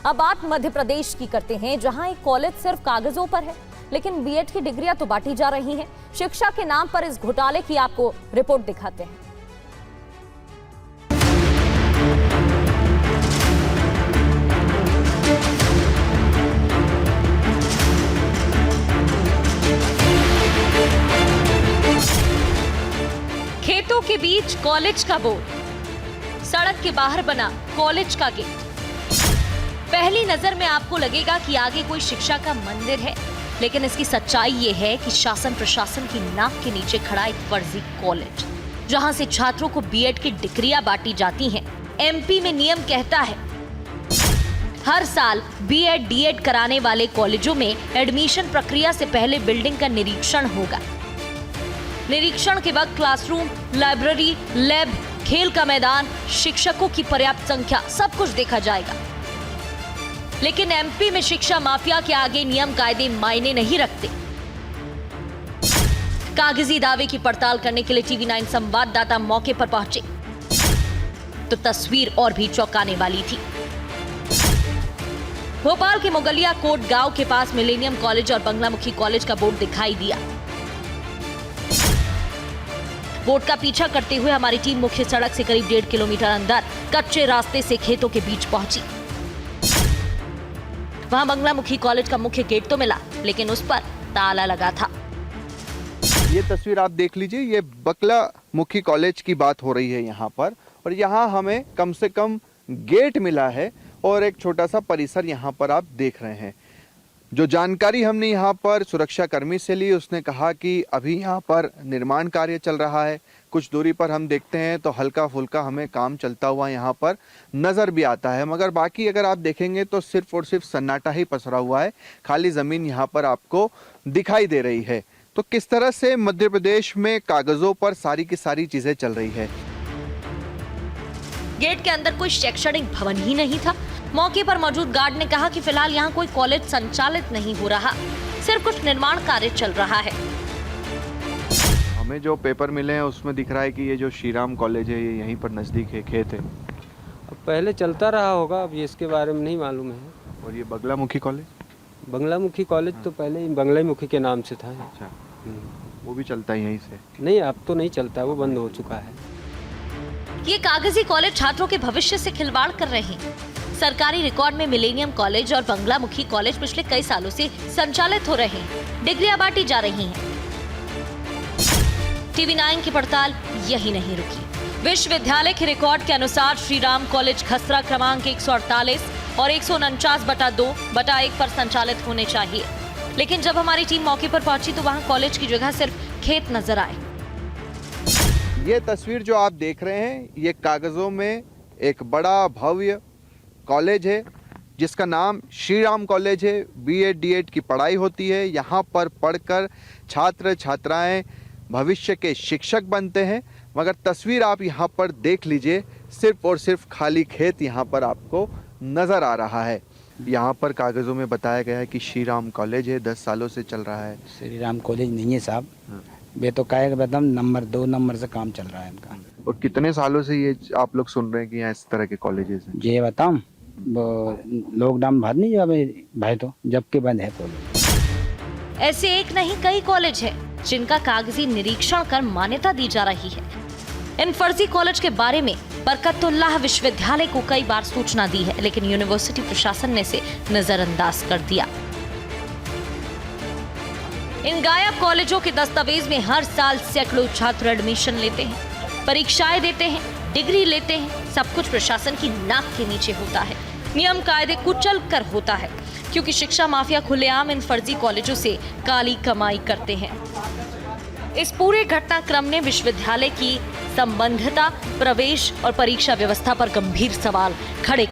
अब बात मध्य प्रदेश की करते हैं, जहां एक कॉलेज सिर्फ कागजों पर है, लेकिन बीएड की डिग्रियां तो बांटी जा रही हैं। शिक्षा के नाम पर इस घोटाले की आपको रिपोर्ट दिखाते हैं। खेतों के बीच कॉलेज का बोर्ड, सड़क के बाहर बना कॉलेज का गेट। पहली नजर में आपको लगेगा कि आगे कोई शिक्षा का मंदिर है, लेकिन इसकी सच्चाई ये है कि शासन प्रशासन की नाक के नीचे खड़ा एक फर्जी कॉलेज, जहां से छात्रों को बीएड की डिग्रियां बांटी जाती हैं। एमपी में नियम कहता है हर साल बीएड डीएड कराने वाले कॉलेजों में एडमिशन प्रक्रिया से पहले बिल्डिंग का निरीक्षण होगा। निरीक्षण के वक्त क्लासरूम, लाइब्रेरी, लैब, खेल का मैदान, शिक्षकों की पर्याप्त संख्या, सब कुछ देखा जाएगा। लेकिन एमपी में शिक्षा माफिया के आगे नियम कायदे मायने नहीं रखते। कागजी दावे की पड़ताल करने के लिए टीवी 9 संवाददाता मौके पर पहुंचे तो तस्वीर और भी चौंकाने वाली थी। भोपाल के मुगलिया कोट गांव के पास मिलेनियम कॉलेज और बंगलामुखी कॉलेज का बोर्ड दिखाई दिया। बोर्ड का पीछा करते हुए हमारी टीम मुख्य सड़क से करीब 1.5 किलोमीटर अंदर कच्चे रास्ते से खेतों के बीच पहुंची। वहां बंगलामुखी कॉलेज का मुख्य गेट तो मिला, लेकिन उस पर ताला लगा था। ये तस्वीर आप देख लीजिए, ये बंगलामुखी कॉलेज की बात हो रही है यहाँ पर, और यहाँ हमें कम से कम गेट मिला है और एक छोटा सा परिसर यहाँ पर आप देख रहे हैं। जो जानकारी हमने यहाँ पर सुरक्षा कर्मी से ली, उसने कहा कि अभी यहाँ पर निर्माण कार्य चल रहा है। कुछ दूरी पर हम देखते हैं तो हल्का फुल्का हमें काम चलता हुआ यहाँ पर नज़र भी आता है, मगर बाकी अगर आप देखेंगे तो सिर्फ और सिर्फ सन्नाटा ही पसरा हुआ है। खाली ज़मीन यहाँ पर आपको दिखाई दे रही है। तो किस तरह से मध्य प्रदेश में कागज़ों पर सारी की सारी चीज़ें चल रही है। गेट के अंदर कोई शैक्षणिक भवन ही नहीं था। मौके पर मौजूद गार्ड ने कहा कि फिलहाल यहाँ कोई कॉलेज संचालित नहीं हो रहा, सिर्फ कुछ निर्माण कार्य चल रहा है। हमें जो पेपर मिले हैं उसमें दिख रहा है कि ये जो श्रीराम कॉलेज है ये यहीं पर नज़दीक है, खेत है। अब पहले चलता रहा होगा, अब ये इसके बारे में नहीं मालूम है। और ये बंगलामुखी कॉलेज, बंगलामुखी कॉलेज तो पहले ही बंगलामुखी के नाम से था। अच्छा, वो भी चलता है यहीं से? नहीं, अब तो नहीं चलता, वो बंद हो चुका है। ये कागजी कॉलेज छात्रों के भविष्य से खिलवाड़ कर रहे हैं। सरकारी रिकॉर्ड में मिलेनियम कॉलेज और बंगलामुखी कॉलेज पिछले कई सालों से संचालित हो रहे हैं, डिग्रियां बांटी जा रही हैं। टीवी 9 की पड़ताल यही नहीं रुकी। विश्वविद्यालय के रिकॉर्ड के अनुसार श्रीराम कॉलेज खसरा क्रमांक 148 और 149/2/1 पर संचालित होने चाहिए, लेकिन जब हमारी टीम मौके पर पहुंची तो वहां कॉलेज की जगह सिर्फ खेत नजर आए। ये तस्वीर जो आप देख रहे हैं, ये कागजों में एक बड़ा भव्य कॉलेज है जिसका नाम श्रीराम कॉलेज है। बीएड डीएड की पढ़ाई होती है। यहाँ पर पढ़कर छात्र छात्राएं भविष्य के शिक्षक बनते हैं, मगर तस्वीर आप यहाँ पर देख लीजिए, सिर्फ और सिर्फ खाली खेत यहाँ पर आपको नज़र आ रहा है। यहाँ पर कागज़ों में बताया गया है कि श्रीराम कॉलेज है, 10 सालों से चल रहा है। श्रीराम कॉलेज नहीं है साहब, वे तो कहे बदम नंबर 2 नंबर से काम चल रहा है इनका। और कितने सालों से ये आप लोग सुन रहे हैं कि यहाँ इस तरह के कॉलेजेस हैं? ये बताऊं, लॉकडाउन बाद नहीं जावे भाई, तो जबकि बंद है कॉलेज। ऐसे एक नहीं कई कॉलेज है जिनका कागजी निरीक्षण कर मान्यता दी जा रही है। इन फर्जी कॉलेज के बारे में बरकतुल्लाह विश्वविद्यालय को कई बार सूचना दी है, लेकिन यूनिवर्सिटी प्रशासन ने इसे नजरअंदाज कर दिया। इन गायब कॉलेजों के दस्तावेज में हर साल सैकड़ों छात्र एडमिशन लेते हैं, परीक्षाएं देते हैं, डिग्री लेते हैं। सब कुछ प्रशासन की नाक के नीचे होता है, नियम कायदे कुचल कर होता है, क्योंकि शिक्षा माफिया खुलेआम इन फर्जी कॉलेजों से काली कमाई करते हैं। इस पूरे घटनाक्रम ने विश्वविद्यालय की संबद्धता, प्रवेश और परीक्षा व्यवस्था पर गंभीर सवाल खड़े